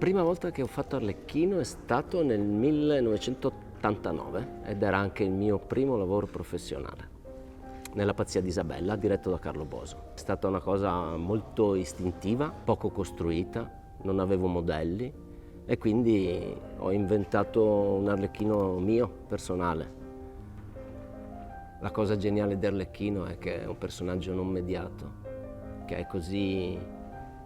prima volta che ho fatto Arlecchino è stato nel 1989 ed era anche il mio primo lavoro professionale, nella Pazzia di Isabella, diretto da Carlo Boso. È stata una cosa molto istintiva, poco costruita, non avevo modelli e quindi ho inventato un Arlecchino mio, personale. La cosa geniale di Arlecchino è che è un personaggio non mediato, che è così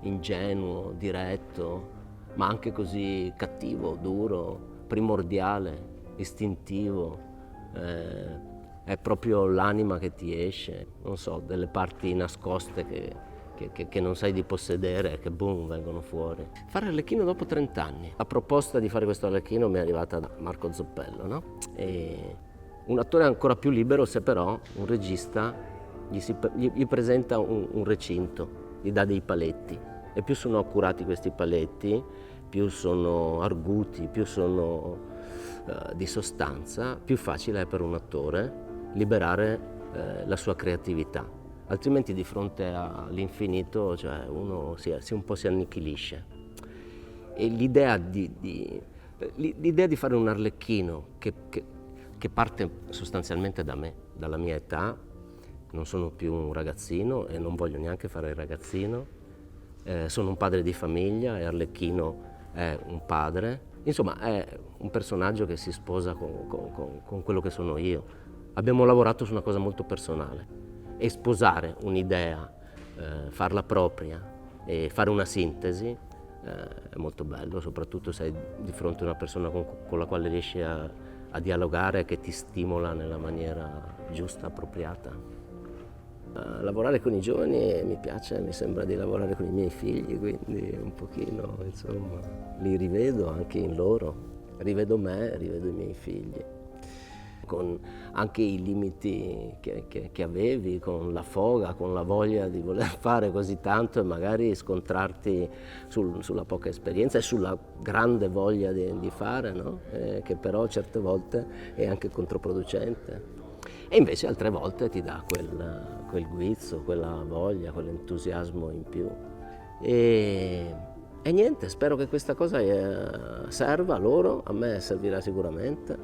ingenuo, diretto, ma anche così cattivo, duro, primordiale, istintivo. È proprio l'anima che ti esce, non so, delle parti nascoste che non sai di possedere e che boom, vengono fuori. Fare Arlecchino dopo 30 anni. La proposta di fare questo Arlecchino mi è arrivata da Marco Zoppello, no? E un attore è ancora più libero se però un regista gli presenta un recinto, gli dà dei paletti e più sono accurati questi paletti, più sono arguti, più sono di sostanza, più facile è per un attore liberare la sua creatività. Altrimenti di fronte all'infinito, cioè, uno un po' si annichilisce. E l'idea di fare un Arlecchino che parte sostanzialmente da me, dalla mia età, non sono più un ragazzino e non voglio neanche fare il ragazzino, sono un padre di famiglia e Arlecchino è un padre, insomma è un personaggio che si sposa con quello che sono io. Abbiamo lavorato su una cosa molto personale e sposare un'idea, farla propria e fare una sintesi è molto bello, soprattutto se hai di fronte a una persona con la quale riesci a dialogare e che ti stimola nella maniera giusta, appropriata. Lavorare con i giovani mi piace, mi sembra di lavorare con i miei figli, quindi un pochino, insomma, li rivedo anche in loro, rivedo me, rivedo i miei figli, con anche i limiti che avevi, con la foga, con la voglia di voler fare così tanto e magari scontrarti sulla poca esperienza e sulla grande voglia di fare, no? Che però certe volte è anche controproducente. E invece altre volte ti dà quel guizzo, quella voglia, quell'entusiasmo in più. E niente, spero che questa cosa serva loro, a me servirà sicuramente.